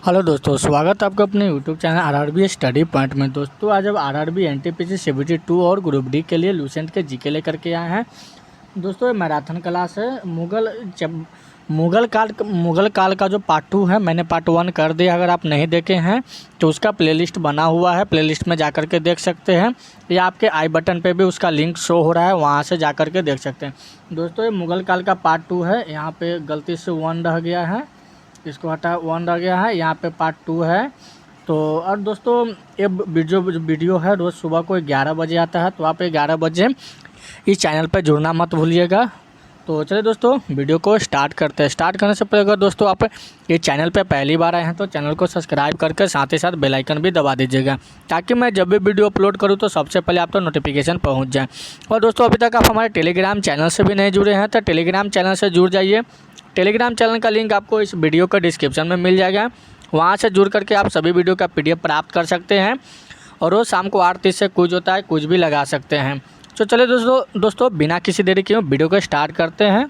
Hello दोस्तों, स्वागत है आपका अपने YouTube channel RRB study point में। दोस्तों आज अब आरआरबी एनटीपीसी सीबीटी 2 और ग्रुप डी के लिए लूसेंट के जीके लेकर के आए हैं। दोस्तों ये मैराथन क्लास है। मुगल काल का जो पार्ट 2 है, मैंने पार्ट 1 कर दिया। अगर आप नहीं देखे हैं तो उसका प्लेलिस्ट बना हुआ है, प्लेलिस्ट में जाकर के देख सकते हैं, या आपके आई बटन पे भी उसका लिंक शो हो रहा है, वहाँ से जाकर के देख सकते हैं। दोस्तों ये मुगल काल का पार्ट 2 है। यहाँ पे गलती से 1 रह गया है, इसको हटा 1 रह गया है, यहाँ पे पार्ट 2 है। तो और दोस्तों ये वीडियो है रोज़ सुबह को 11 बजे आता है, तो आप 11 बजे इस चैनल पर जुड़ना मत भूलिएगा। तो चलिए दोस्तों वीडियो को स्टार्ट करते हैं। स्टार्ट करने से पहले अगर दोस्तों आप ये चैनल पे पहली बार आए हैं तो चैनल को सब्सक्राइब करके साथ ही साथ बेल आइकन भी दबा दीजिएगा, ताकि मैं जब भी वीडियो अपलोड करूँ तो सबसे पहले आप तो नोटिफिकेशन पहुंच जाए। और दोस्तों अभी तक आप हमारे टेलीग्राम चैनल से भी नहीं जुड़े हैं तो टेलीग्राम चैनल से जुड़ जाइए। टेलीग्राम चैनल का लिंक आपको इस वीडियो का डिस्क्रिप्शन में मिल जाएगा। वहाँ से जुड़ करके आप सभी वीडियो का PDF प्राप्त कर सकते हैं, और रोज़ शाम को 8:30 से कुछ होता है, कुछ भी लगा सकते हैं। तो चलिए दोस्तों बिना किसी देरी के वीडियो को स्टार्ट करते हैं।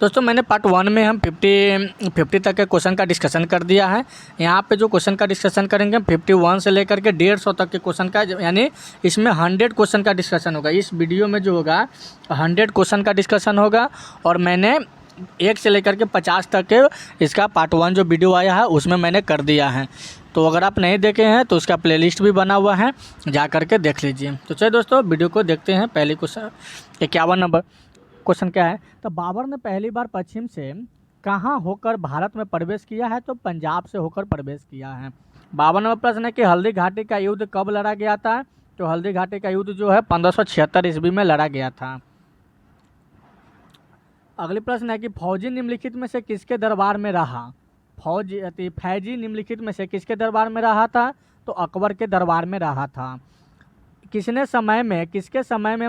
दोस्तों मैंने पार्ट 1 में हम 50 तक के क्वेश्चन का डिस्कशन कर दिया है। यहाँ पे जो क्वेश्चन का डिस्कशन करेंगे 51 से लेकर के 150 तक के क्वेश्चन का, यानी इसमें 100 क्वेश्चन का डिस्कशन होगा। इस वीडियो में जो होगा 100 क्वेश्चन का डिस्कशन होगा, और मैंने 1 से लेकर के 50 तक के इसका पार्ट 1 जो वीडियो आया है उसमें मैंने कर दिया है। तो अगर आप नहीं देखे हैं तो उसका प्लेलिस्ट भी बना हुआ है, जा कर के देख लीजिए। तो चलिए दोस्तों वीडियो को देखते हैं। पहले क्वेश्चन 51 नंबर क्वेश्चन क्या है, तो बाबर ने पहली बार पश्चिम से कहाँ होकर भारत में प्रवेश किया है? तो पंजाब से होकर प्रवेश किया है। 52 नंबर प्रश्न है कि हल्दी घाटी का युद्ध कब लड़ा गया था? तो हल्दी घाटी का युद्ध जो है 1576 ईस्वी में लड़ा गया था। अगली प्रश्न है कि फौजी निम्नलिखित में से किसके दरबार में रहा? फैजी निम्नलिखित में से किसके दरबार में रहा था? तो अकबर के दरबार में रहा था। किसके समय में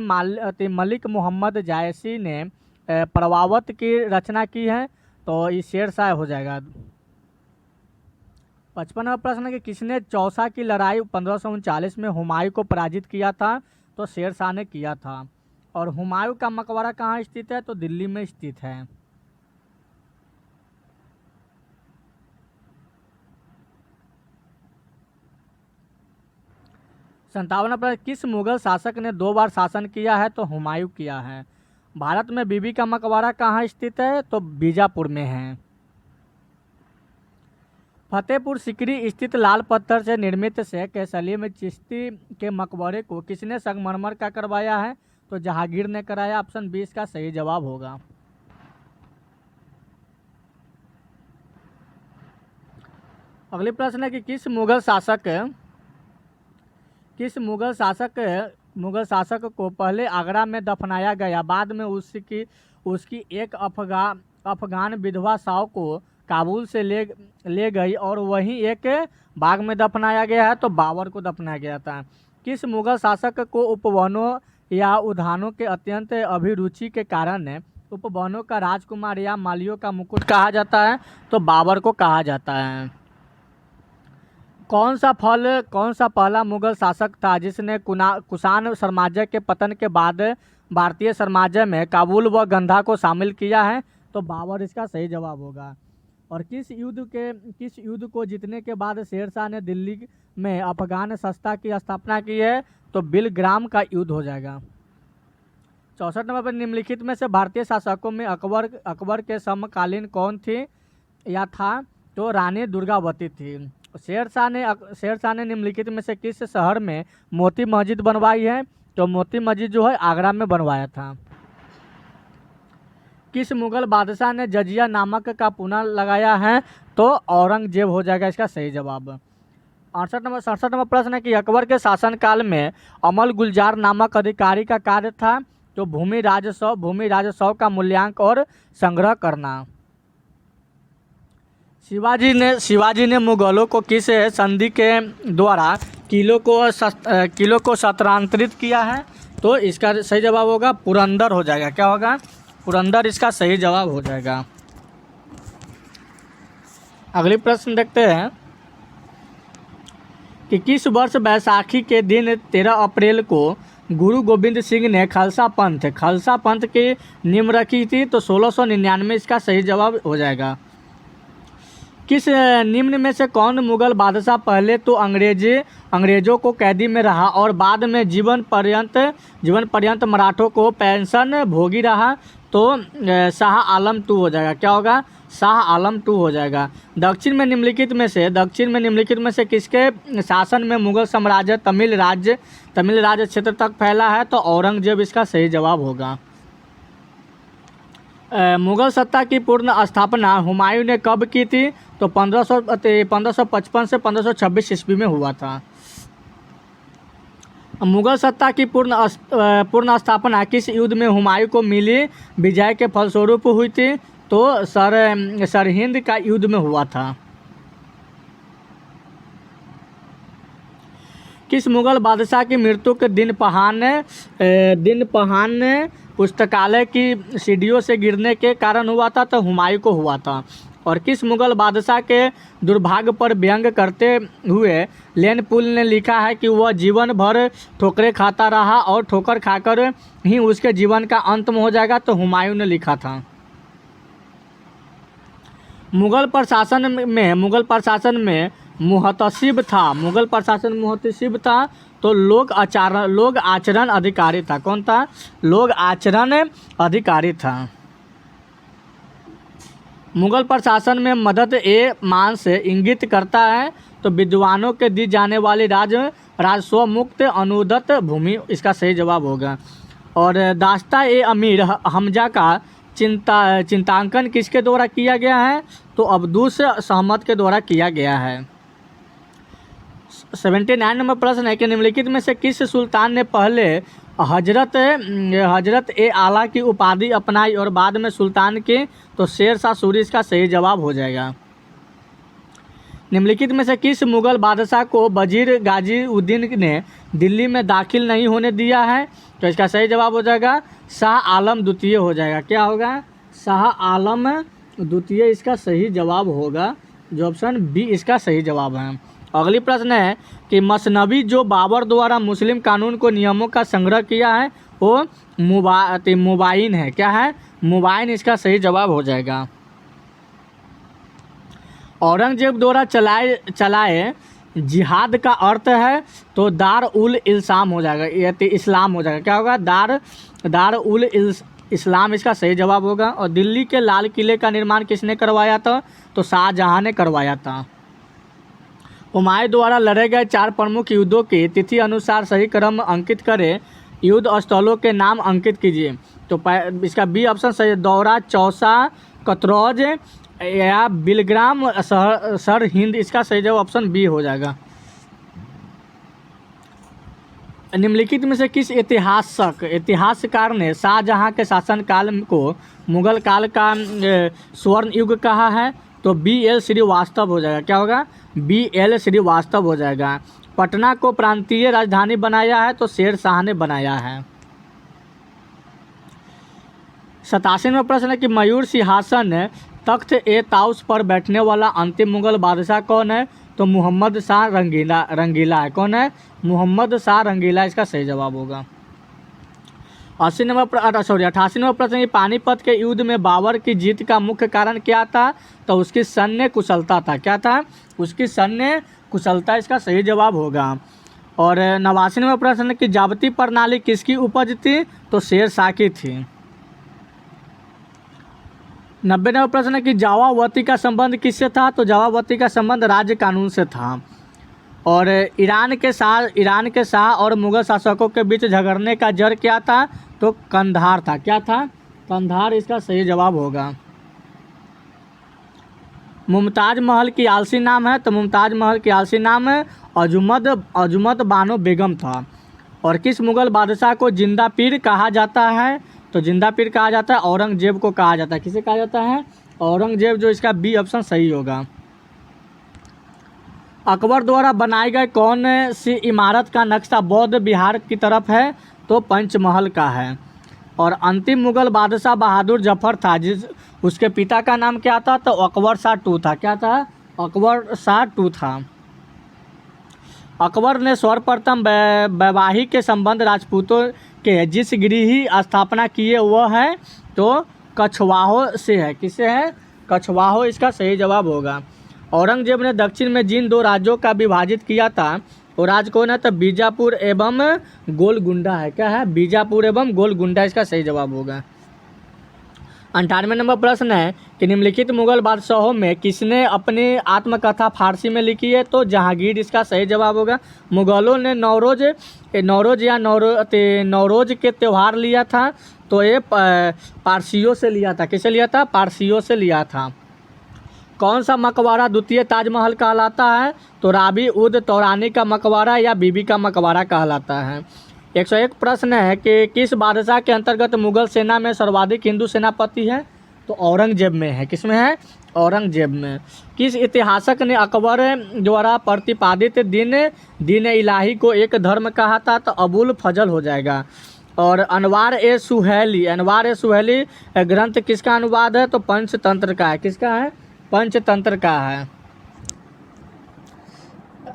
मलिक मोहम्मद जायसी ने प्रवावत की रचना की है? तो ये शेरशाह हो जाएगा। 55वां प्रश्न है कि किसने चौसा की लड़ाई 1539 में हुमायूं को पराजित किया था? तो शेरशाह ने किया था। और हुमायूं का मकबरा कहाँ स्थित है? तो दिल्ली में स्थित है। संतावन पर किस मुगल शासक ने 2 बार शासन किया है? तो हुमायूं किया है। भारत में बीबी का मकबरा कहाँ स्थित है? तो बीजापुर में है। फतेहपुर सीकरी स्थित लाल पत्थर से निर्मित शेख सलीम चिश्ती के मकबरे को किसने संगमरमर का करवाया है? तो जहांगीर ने कराया। ऑप्शन 20 का सही जवाब होगा। अगली प्रश्न है कि किस मुगल शासक को पहले आगरा में दफनाया गया, बाद में उसकी एक अफगान विधवा साव को काबुल से ले गई और वहीं एक बाग में दफनाया गया है? तो बाबर को दफनाया गया था। किस मुगल शासक को उपवनों या उद्यानों के अत्यंत अभिरुचि के कारण उपवनों का राजकुमार या मालियों का मुकुट कहा जाता है? तो बाबर को कहा जाता है। कौन सा पहला मुगल शासक था जिसने कुषाण साम्राज्य के पतन के बाद भारतीय साम्राज्य में काबुल व गंधा को शामिल किया है? तो बाबर इसका सही जवाब होगा। और किस युद्ध को जीतने के बाद शेरशाह ने दिल्ली में अफगान सत्ता की स्थापना की है? तो बिलग्राम का युद्ध हो जाएगा। 64 नंबर पर निम्नलिखित में से भारतीय शासकों में अकबर के समकालीन कौन थी या था? तो रानी दुर्गावती थी। शेरशाह ने निम्नलिखित में से किस शहर में मोती मस्जिद बनवाई है? तो मोती मस्जिद जो है आगरा में बनवाया था। किस मुगल बादशाह ने जजिया नामक का पुनः लगाया है? तो औरंगजेब हो जाएगा इसका सही जवाब। 67 नंबर प्रश्न है कि अकबर के शासनकाल में अमल गुलजार नामक अधिकारी का कार्य था? तो भूमि राजस्व का मूल्यांकन और संग्रह करना। शिवाजी ने मुगलों को किस संधि के द्वारा किलों को शस्त्रांतरित किया है? तो इसका सही जवाब होगा पुरंदर हो जाएगा। क्या होगा? पुरंदर इसका सही जवाब हो जाएगा। अगली प्रश्न देखते हैं कि किस वर्ष बैसाखी के दिन 13 अप्रैल को गुरु गोविंद सिंह ने खालसा पंथ की नींव रखी थी? तो 1699 इसका सही जवाब हो जाएगा। किस निम्न में से कौन मुगल बादशाह पहले तो अंग्रेजों को कैदी में रहा और बाद में जीवन पर्यंत मराठों को पेंशन भोगी रहा? तो शाह आलम 2 हो जाएगा। क्या होगा? शाह आलम 2 हो जाएगा। दक्षिण में निम्नलिखित में से किसके शासन में मुगल साम्राज्य तमिल राज्य क्षेत्र तक फैला है? तो औरंगजेब इसका सही जवाब होगा। मुगल सत्ता की पूर्ण स्थापना हुमायूं ने कब की थी? तो 1555 से 1526 ईस्वी में हुआ था। मुगल सत्ता की पूर्ण स्थापना किस युद्ध में हुमायूं को मिली विजय के फलस्वरूप हुई थी? तो सरहिंद का युद्ध में हुआ था। किस मुगल बादशाह की मृत्यु के दिन पहान पुस्तकालय की सीढ़ियों से गिरने के कारण हुआ था? तो हुमायूं को हुआ था। और किस मुगल बादशाह के दुर्भाग्य पर व्यंग करते हुए लेन पुल ने लिखा है कि वह जीवन भर ठोकरें खाता रहा और ठोकर खाकर ही उसके जीवन का अंत हो जाएगा? तो हुमायूं ने लिखा था। मुगल प्रशासन में मुहतसिब था तो लोग आचरण अधिकारी था। कौन था? लोग आचरण अधिकारी था। मुगल प्रशासन में मदद मान से इंगित करता है तो विद्वानों के दी जाने वाली राजस्व मुक्त अनुदत भूमि इसका सही जवाब होगा। और दास्ता ए अमीर हमजा का चिंतांकन किसके द्वारा किया गया है? तो अब्दुस सहमद के द्वारा किया गया है। 79 नंबर प्रश्न है कि निम्नलिखित में से किस सुल्तान ने पहले हजरत ए आला की उपाधि अपनाई और बाद में सुल्तान की? तो शेर शाह सूरी इसका सही जवाब हो जाएगा। निम्नलिखित में से किस मुगल बादशाह को वजीर गाजी उद्दीन ने दिल्ली में दाखिल नहीं होने दिया है? तो इसका सही जवाब हो जाएगा शाह आलम द्वितीय हो जाएगा। क्या होगा? शाह आलम द्वितीय इसका सही जवाब होगा, जो ऑप्शन बी इसका सही जवाब है। अगली प्रश्न है कि मसनवी जो बाबर द्वारा मुस्लिम कानून को नियमों का संग्रह किया है वो मुबाइन है। क्या है? मुबाइन इसका सही जवाब हो जाएगा। औरंगजेब द्वारा चलाए जिहाद का अर्थ है तो दार उल इस्लाम हो जाएगा, इस्लाम हो जाएगा। क्या होगा? दार उल इस्लाम इसका सही जवाब होगा। और दिल्ली के लाल किले का निर्माण किसने करवाया था? तो शाहजहां ने करवाया था। हुमायूं द्वारा लड़े गए 4 प्रमुख युद्धों की तिथि अनुसार सही क्रम अंकित करें। युद्ध स्थलों के नाम अंकित कीजिए। तो इसका बी ऑप्शन सही। दौरा, चौसा, कतरौज या बिलग्राम सरहिंद इसका सही जवाब ऑप्शन बी हो जाएगा। निम्नलिखित में से किस इतिहासकार ने शाहजहां के शासनकाल को मुगल काल का स्वर्ण युग कहा है? तो BL श्रीवास्तव हो जाएगा। क्या होगा? BL श्रीवास्तव हो जाएगा। पटना को प्रांतीय राजधानी बनाया है तो शेर शाह ने बनाया है। 87वां प्रश्न है कि मयूर सिंहासन तख्त ए ताउस पर बैठने वाला अंतिम मुगल बादशाह कौन है? तो मोहम्मद शाह रंगीला है। कौन है? मोहम्मद शाह रंगीला इसका सही जवाब होगा। 88वां प्रश्न, पानीपत के युद्ध में बाबर की जीत का मुख्य कारण क्या था? तो उसकी सैन्य कुशलता था। क्या था? उसकी सैन्य कुशलता इसका सही जवाब होगा। और 89वां प्रश्न की जाबती प्रणाली किसकी उपज थी? तो शेर शाह की थी। 90वां प्रश्न कि जावावती का संबंध किससे था? तो जावावती का संबंध राज्य कानून से था। और ईरान के शाह और मुगल शासकों के बीच झगड़ने का जड़ क्या था? तो कंधार था। क्या था? कंधार इसका सही जवाब होगा। मुमताज महल की आलसी नाम है? तो मुमताज महल की आलसी नाम अजुमत बानो बेगम था। और किस मुगल बादशाह को जिंदा पीर कहा जाता है? तो जिंदा पीर कहा जाता है औरंगजेब को कहा जाता है। किसे कहा जाता है? औरंगजेब, जो इसका बी ऑप्शन सही होगा। अकबर द्वारा बनाई गई कौन सी इमारत का नक्शा बौद्ध बिहार की तरफ है? तो पंचमहल का है। और अंतिम मुगल बादशाह बहादुर जफर था, उसके पिता का नाम क्या था? तो अकबर शाह 2 था। क्या था? अकबर शाह 2 था। अकबर ने सर्वप्रथम वैवाहिक संबंध राजपूतों के जिस गृह स्थापना किए वह है तो कछवाहों से है। किससे है? कछवाहों इसका सही जवाब होगा। औरंगजेब ने दक्षिण में जिन 2 राज्यों का विभाजित किया था वो राज्य कौन है? तो बीजापुर एवं गोलकुंडा है। क्या है? बीजापुर एवं गोलकुंडा इसका सही जवाब होगा। 98 नंबर प्रश्न है कि निम्नलिखित मुगल बादशाहों में किसने अपनी आत्मकथा फारसी में लिखी है? तो जहांगीर इसका सही जवाब होगा। मुगलों ने नौरोज के त्यौहार लिया था, तो ये पारसियों से लिया था। किसे लिया था? पारसियों से लिया था। कौन सा मकबरा द्वितीय ताजमहल कहलाता है? तो राबी उद तौरानी का मकबरा या बीबी का मकबरा कहलाता है। 101 प्रश्न है कि किस बादशाह के अंतर्गत मुगल सेना में सर्वाधिक हिंदू सेनापति हैं? तो औरंगजेब में है। किस में है? औरंगजेब में। किस इतिहासक ने अकबर द्वारा प्रतिपादित दीन इलाही को एक धर्म कहा था? तो अबुल फजल हो जाएगा। और अनवार ए सुहेली ग्रंथ किसका अनुवाद है? तो पंचतंत्र का है। किसका है? पंचतंत्र का है।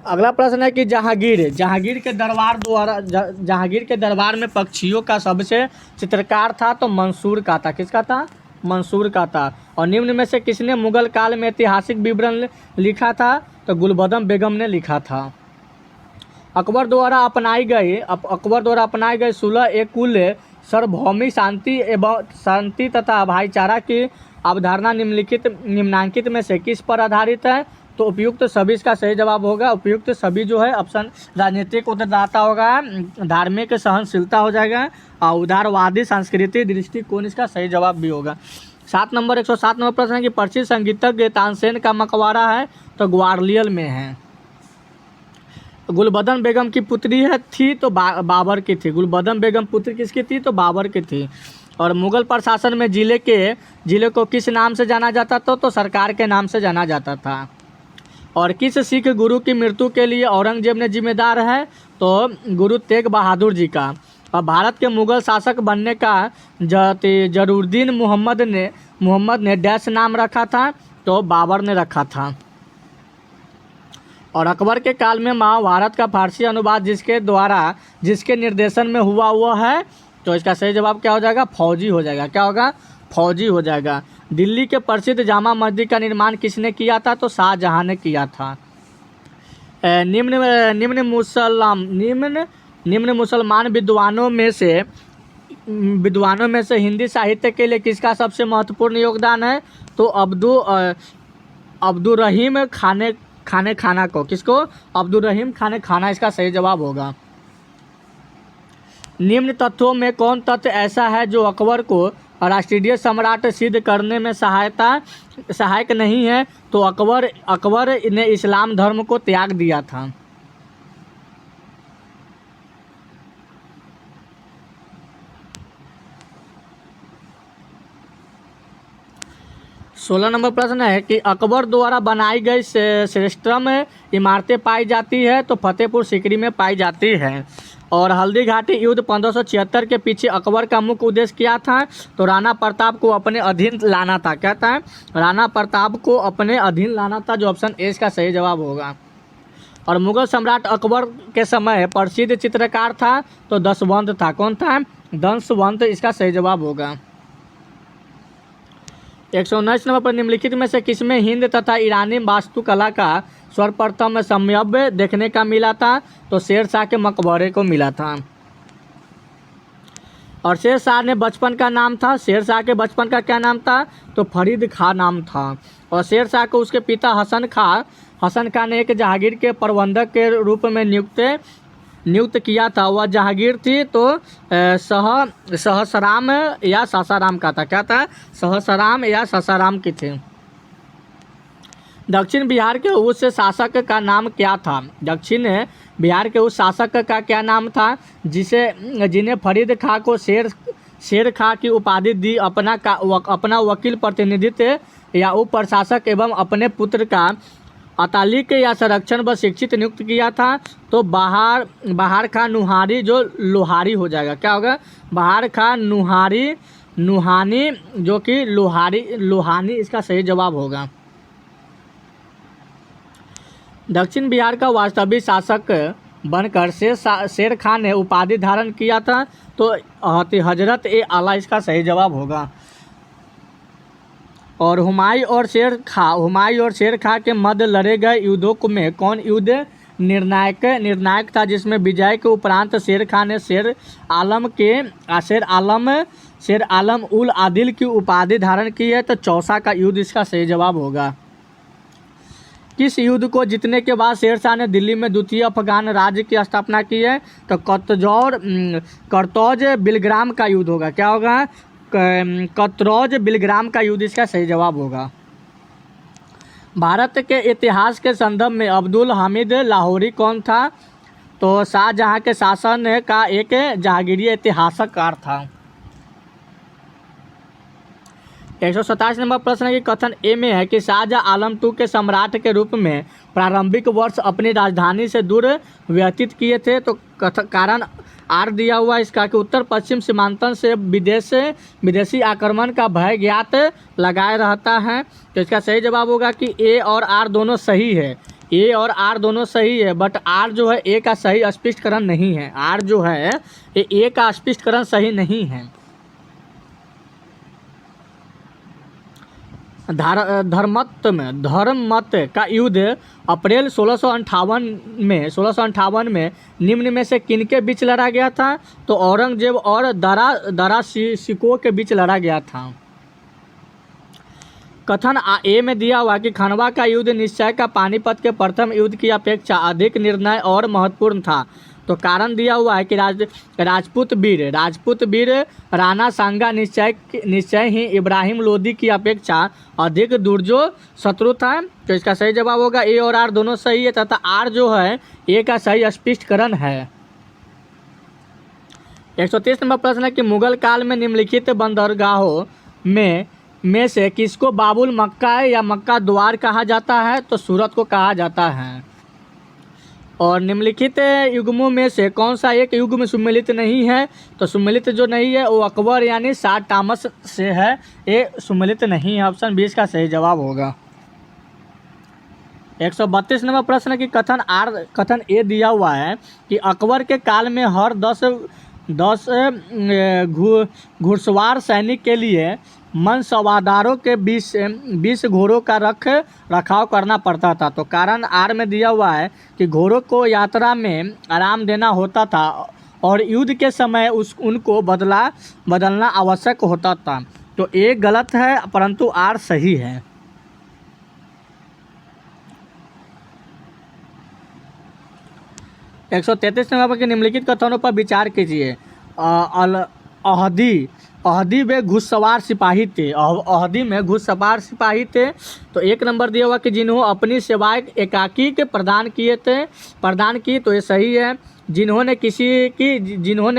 अगला प्रश्न है कि जहांगीर के दरबार में पक्षियों का सबसे चित्रकार था? तो मंसूर का था। किसका था? मंसूर का था। और निम्न में से किसने मुगल काल में ऐतिहासिक विवरण लिखा था? तो गुलबदन बेगम ने लिखा था। अकबर द्वारा अपनाई गई सुलह ए कुल सार्वभौमिक शांति तथा भाईचारा की अवधारणा निम्नांकित में से किस पर आधारित है? तो उपयुक्त सभी इसका सही जवाब होगा। उपयुक्त सभी जो है ऑप्शन राजनीतिक उत्तरदाता होगा, धार्मिक सहनशीलता हो जाएगा और उदारवादी सांस्कृतिक दृष्टिकोण इसका सही जवाब भी होगा। 107 नंबर प्रश्न है कि प्रसिद्ध संगीतज्ञ तानसेन का मकबरा है? तो ग्वालियर में है। गुलबदन बेगम की पुत्री थी तो बाबर की थी। गुलबदन बेगम पुत्री किसकी थी? तो बाबर की थी। और मुगल प्रशासन में जिले को किस नाम से जाना जाता था? तो सरकार के नाम से जाना जाता था। और किस सिख गुरु की मृत्यु के लिए औरंगजेब ने जिम्मेदार है? तो गुरु तेग बहादुर जी का। और भारत के मुगल शासक बनने का जरूरुद्दीन मोहम्मद ने डैश नाम रखा था? तो बाबर ने रखा था। और अकबर के काल में महाभारत का फारसी अनुवाद जिसके निर्देशन में हुआ है? तो इसका सही जवाब क्या हो जाएगा? फौजी हो जाएगा। क्या होगा? फौजी हो जाएगा। दिल्ली के प्रसिद्ध जामा मस्जिद का निर्माण किसने किया था? तो शाहजहां ने किया था। निम्न मुसलमान विद्वानों में से हिंदी साहित्य के लिए किसका सबसे महत्वपूर्ण योगदान है? तो अब्दुर रहीम खाना को। किसको? अब्दुर रहीम खाना इसका सही जवाब होगा। निम्न तथ्यों में कौन तथ्य ऐसा है जो अकबर को राष्ट्रीय सम्राट सिद्ध करने में सहायक नहीं है? तो अकबर ने इस्लाम धर्म को त्याग दिया था। सोलह नंबर प्रश्न है कि अकबर द्वारा बनाई गई श्रेष्ठतम इमारतें पाई जाती है? तो फतेहपुर सीकरी में पाई जाती है। और हल्दी घाटी युद्ध 1576 के पीछे अकबर का मुख्य उद्देश्य क्या था? तो राणा प्रताप को अपने अधीन लाना था। क्या था? राणा प्रताप को अपने अधीन लाना था, जो ऑप्शन ए इसका सही जवाब होगा। और मुगल सम्राट अकबर के समय प्रसिद्ध चित्रकार था? तो दशवंत था। कौन था? दशवंत इसका सही जवाब होगा। 119 नंबर पर निम्नलिखित में से किसमें हिंद तथा ईरानी वास्तुकला का सर्वप्रथम समन्वय देखने का मिला था? तो शेरशाह के मकबरे को मिला था। और शेरशाह के बचपन का क्या नाम था? तो फरीद खां नाम था। और शेरशाह को उसके पिता हसन खां ने एक जहांगीर के प्रबंधक के रूप में नियुक्त किया था। वह जहांगीर थी तो सहसराम या सासाराम का था। क्या था? सहसराम या सासाराम की थी। दक्षिण बिहार के उस शासक का नाम क्या था? दक्षिण बिहार के उस शासक का क्या नाम था जिन्हें फरीद खां को शेर खां की उपाधि दी, अपना वकील प्रतिनिधित्व या उप प्रशासक एवं अपने पुत्र का अतालिक या संरक्षण व शिक्षित नियुक्त किया था? तो बहार खां नुहारी जो लोहारी हो जाएगा। क्या होगा? बहार खां नुहानी जो कि लोहानी इसका सही जवाब होगा। दक्षिण बिहार का वास्तविक शासक बनकर शेर खां ने उपाधि धारण किया था? तो हजरत ए आला इसका सही जवाब होगा। और हुमायूं और शेर खां के मध्य लड़े गए युद्धों में कौन युद्ध निर्णायक था, जिसमें विजय के उपरांत शेर खां ने शेर आलम उल आदिल की उपाधि धारण की है? तो चौसा का युद्ध इसका सही जवाब होगा। किस युद्ध को जीतने के बाद शेरशाह ने दिल्ली में द्वितीय अफगान राज्य की स्थापना की है? तो करतौज बिलग्राम का युद्ध होगा। क्या होगा? करतौज बिलग्राम का युद्ध इसका सही जवाब होगा। भारत के इतिहास के संदर्भ में अब्दुल हामिद लाहौरी कौन था? तो शाहजहां के शासन का एक जहांगीरी इतिहासकार था। 127 नंबर प्रश्न है कि कथन ए में है कि शाहजहां आलम II के सम्राट के रूप में प्रारंभिक वर्ष अपनी राजधानी से दूर व्यतीत किए थे। तो कारण आर दिया हुआ इसका कि उत्तर पश्चिम सीमांतन से विदेशी आक्रमण का भय ज्ञात लगाए रहता है। तो इसका सही जवाब होगा कि ए और आर दोनों सही है। ए और आर दोनों सही है, बट आर जो है ए का सही स्पष्टीकरण नहीं है। आर जो है ये ए का स्पष्टीकरण सही नहीं है। धर्ममत का युद्ध अप्रैल 1658 में निम्न में से किनके बीच लड़ा गया था? तो औरंगजेब और दारा सिकोह के बीच लड़ा गया था। कथन ए में दिया हुआ कि खनवा का युद्ध निश्चय का पानीपत के प्रथम युद्ध की अपेक्षा अधिक निर्णय और महत्वपूर्ण था। तो कारण दिया हुआ है कि राजपूत वीर राणा सांगा निश्चय ही इब्राहिम लोदी की अपेक्षा अधिक दुर्जो शत्रु था। तो इसका सही जवाब होगा ए और आर दोनों सही है, तथा आर जो है ए का सही स्पष्टीकरण है। 130 नंबर प्रश्न है कि मुगल काल में निम्नलिखित बंदरगाहों में से किसको बाबुल मक्का या मक्का द्वार कहा जाता है? तो सूरत को कहा जाता है। और निम्नलिखित युग्मों में से कौन सा एक युग्म सुमेलित नहीं है? तो सुमेलित जो नहीं है वो अकबर यानी शाह टॉमस से है, ये सुमेलित नहीं है। ऑप्शन 20 का सही जवाब होगा। 132 नंबर प्रश्न की कथन ए दिया हुआ है कि अकबर के काल में हर 10 घुड़सवार सैनिक के लिए मनसवादारों के 20 घोड़ों का रखाव करना पड़ता था। तो कारण आर में दिया हुआ है कि घोड़ों को यात्रा में आराम देना होता था और युद्ध के समय उनको बदलना आवश्यक होता था। तो ए गलत है परंतु आर सही है। 133 नंबर के निम्नलिखित कथनों पर विचार कीजिए। अहदी में घुड़सवार सिपाही थे। अहदी में घुड़सवार सिपाही थे। तो एक नंबर दिया हुआ कि जिन्होंने अपनी सेवाएं एकाकी के प्रदान की, तो ये सही है। जिन्होंने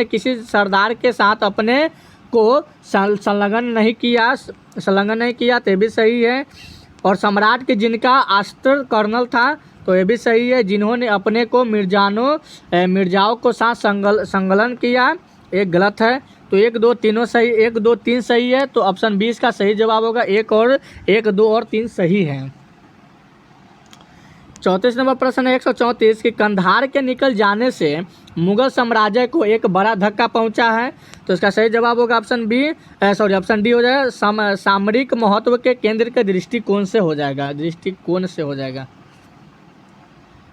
किसी सरदार के साथ अपने को संलग्न नहीं किया तो ये भी सही है। और सम्राट के जिनका अस्त्र कर्नल था, तो ये भी सही है। जिन्होंने अपने को मिर्जाओं को साथ संलग्न किया, एक गलत है। तो 1 2 3 सही है। तो ऑप्शन 20 का सही जवाब होगा। 1 2 और 3 सही है। 34 नंबर प्रश्न है 134 कि कंधार के निकल जाने से मुगल साम्राज्य को एक बड़ा धक्का पहुंचा है। तो इसका सही जवाब होगा ऑप्शन डी हो जाएगा। सामरिक महत्व के केंद्र के दृष्टिकोण से हो जाएगा।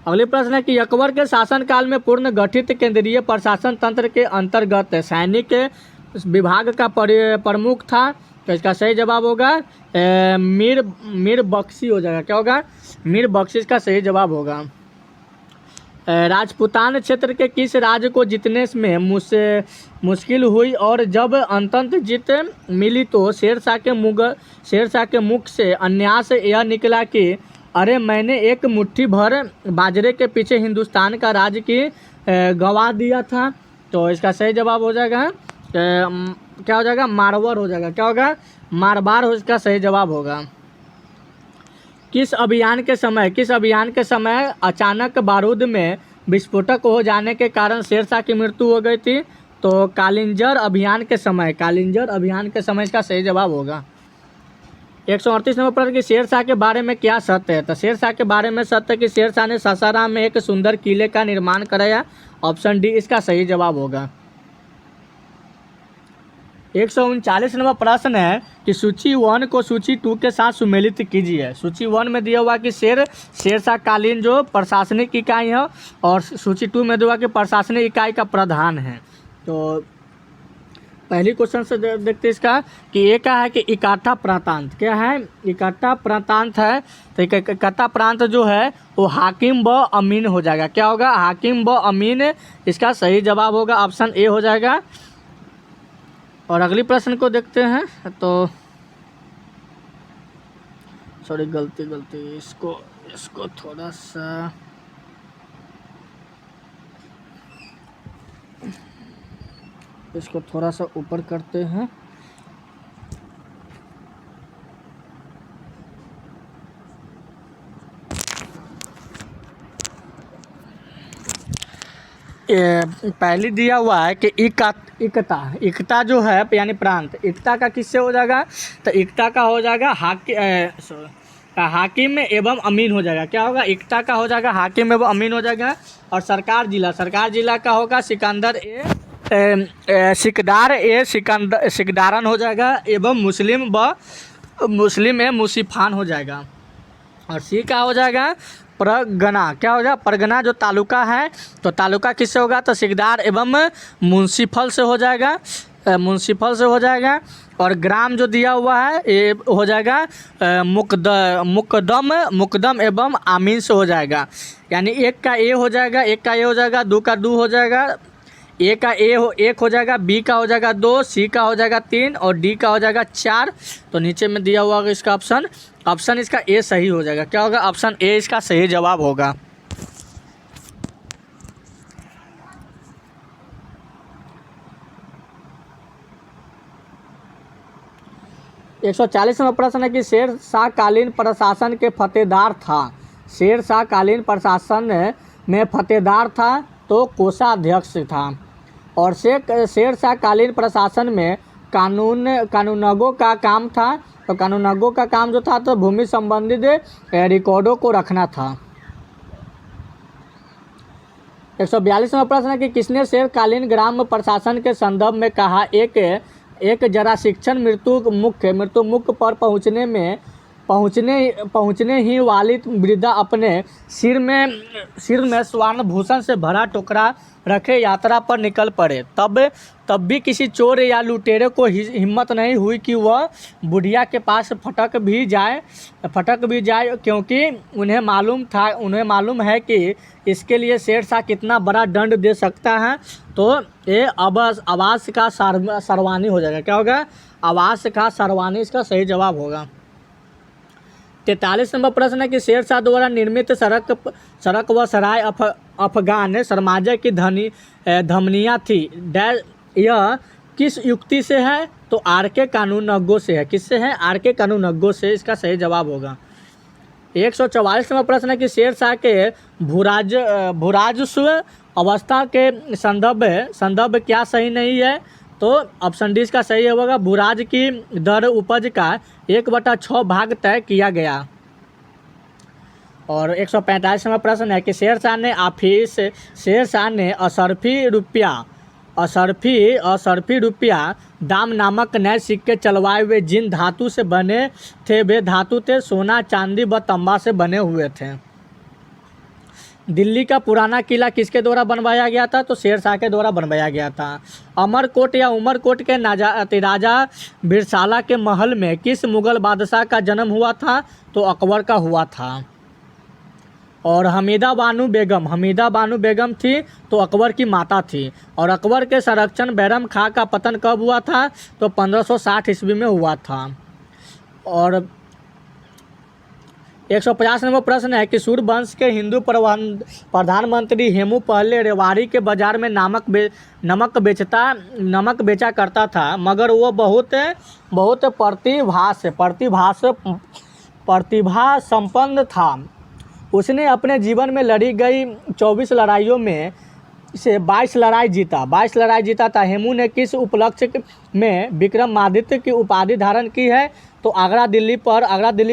अगले प्रश्न है कि अकबर के शासनकाल में पूर्ण गठित केंद्रीय प्रशासन तंत्र के अंतर्गत सैनिक विभाग का प्रमुख था। तो इसका सही जवाब होगा मीर बख्शी हो जाएगा। क्या होगा? मीर बख्शी का सही जवाब होगा। राजपूतान क्षेत्र के किस राज्य को जीतने में मुश्किल हुई और जब अंततः जीत मिली तो शेरशाह के मुख से अन्यास यह निकला कि अरे मैंने एक मुट्ठी भर बाजरे के पीछे हिंदुस्तान का राज्य की गवा दिया था। तो इसका सही जवाब हो जाएगा क्या हो जाएगा? मारवाड़ हो जाएगा। क्या होगा? मारवाड़ इसका सही जवाब होगा। किस अभियान के समय अचानक बारूद में विस्फोटक हो जाने के कारण शेरशाह की मृत्यु हो गई थी? तो कालिंजर अभियान के समय इसका सही जवाब होगा। 138 नंबर प्रश्न कि शेरशाह के बारे में क्या सत्य है? तो शेरशाह के बारे में सत्य है कि शेरशाह ने सासाराम में एक सुंदर किले का निर्माण कराया। ऑप्शन डी इसका सही जवाब होगा। 139 नंबर प्रश्न है कि सूची 1 को सूची 2 के साथ सुमेलित कीजिए। सूची 1 में दिया हुआ कि शेरशाह कालीन जो प्रशासनिक इकाई है, और सूची 2 में दिया हुआ कि प्रशासनिक इकाई का प्रधान है। तो पहली क्वेश्चन से देखते हैं इसका कि ये क्या है कि इकट्ठा प्रांतांत क्या है, इकट्ठा प्रांतांत है। तो इकट्ठा प्रांत जो है वो हाकिम व अमीन हो जाएगा। क्या होगा, हाकिम व अमीन। इसका सही जवाब होगा ऑप्शन ए हो जाएगा। और अगली प्रश्न को देखते हैं। तो सॉरी गलती इसको थोड़ा सा ऊपर करते हैं। पहले दिया हुआ है कि इकता जो है यानी प्रांत, इकता का किससे हो जाएगा, तो इकता का हो जाएगा हाकिम एवं अमीन हो जाएगा। क्या होगा, इकता का हो जाएगा हाकिम एवं अमीन हो जाएगा। और सरकार जिला का होगा सिकदारन हो जाएगा एवं मुस्लिम मुसीफान हो जाएगा। और सी का हो जाएगा परगना। क्या हो जाएगा, परगना जो तालुका है, तो तालुका किससे होगा, तो सिकदार एवं मुंसिफल से हो जाएगा। और ग्राम जो दिया हुआ है ये हो जाएगा मुकदम एवं आमीन से हो जाएगा। यानी एक का ए हो जाएगा, दो का दो हो जाएगा, ए का एक हो जाएगा, बी का हो जाएगा 2, सी का हो जाएगा 3 और डी का हो जाएगा 4। तो नीचे में दिया हुआ इसका ऑप्शन इसका ए सही हो जाएगा। क्या होगा, ऑप्शन ए इसका सही जवाब होगा। एक 140 नंबर प्रश्न है कि शेरशाह कालीन प्रशासन के फतेहदार था। शेरशाह कालीन प्रशासन में फतेहदार था तो कोषाध्यक्ष था। और शेरशाह कालीन प्रशासन में कानूनगों का काम था। तो कानूनगों का काम जो था तो भूमि संबंधित रिकॉर्डों को रखना था। 142 नंबर प्रश्न है कि किसने शेरकालीन ग्राम प्रशासन के संदर्भ में कहा, एक जरा शिक्षण मृत्यु मुख पर पहुँचने ही वाली वृद्धा अपने सिर में स्वर्ण भूषण से भरा टोकरा रखे यात्रा पर निकल पड़े। तब भी किसी चोर या लुटेरे को हिम्मत नहीं हुई कि वह बुढ़िया के पास फटक भी जाए, क्योंकि उन्हें मालूम है कि इसके लिए शेरशाह कितना बड़ा दंड दे सकता है। तो ये आवास का सरवानी हो जाएगा। क्या होगा, आवास का सरवानी इसका सही जवाब होगा। 43 नंबर प्रश्न है कि शेरशाह द्वारा निर्मित सड़क व सराय अफगान साम्राज्य की धमनियाँ थी। यह किस युक्ति से है, तो आर के कानूनगों से है। किससे है, आर के कानूनगों से। इसका सही जवाब होगा। 144 नंबर प्रश्न है कि शेरशाह के भूराजस्व अवस्था के संदर्भ क्या सही नहीं है, तो ऑप्शन डी इसका सही होगा। भूराज की दर उपज का 1/6 भाग तय किया गया। और 145 नंबर प्रश्न है कि शेरशाह ने असरफी रुपया दाम नामक नए सिक्के चलवाए हुए जिन धातु से बने थे वे धातु थे सोना, चांदी व तांबा से बने हुए थे। दिल्ली का पुराना किला किसके द्वारा बनवाया गया था, तो शेरशाह के द्वारा बनवाया गया था। अमरकोट या उमरकोट के राजा बिरसाला के महल में किस मुगल बादशाह का जन्म हुआ था, तो अकबर का हुआ था। और हमीदा बानो बेगम थी तो अकबर की माता थी। और अकबर के संरक्षण बैरम खां का पतन कब हुआ था, तो 1560 ईस्वी में हुआ था। और 150 नंबर प्रश्न है कि सूर्यवंश के हिंदू प्रधानमंत्री हेमू पहले रेवाड़ी के बाजार में नमक बेचा करता था, मगर वो बहुत प्रतिभा संपन्न था। उसने अपने जीवन में लड़ी गई 24 लड़ाइयों में से 22 लड़ाई जीता था। हेमू ने किस उपलक्ष्य में विक्रमादित्य की उपाधि धारण की है, तो आगरा दिल्ली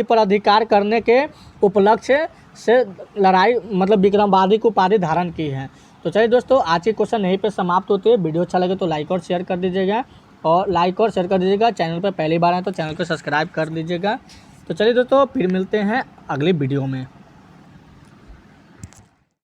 पर अधिकार करने के उपलक्ष्य से लड़ाई विक्रमादित्य की उपाधि धारण की है। तो चलिए दोस्तों, आज की क्वेश्चन यहीं पे समाप्त होती है। वीडियो अच्छा लगे तो लाइक और शेयर कर दीजिएगा। और लाइक और शेयर कर दीजिएगा। चैनल पर पहली बार आए तो चैनल को सब्सक्राइब कर लीजिएगा। तो चलिए दोस्तों, फिर मिलते हैं अगली वीडियो में।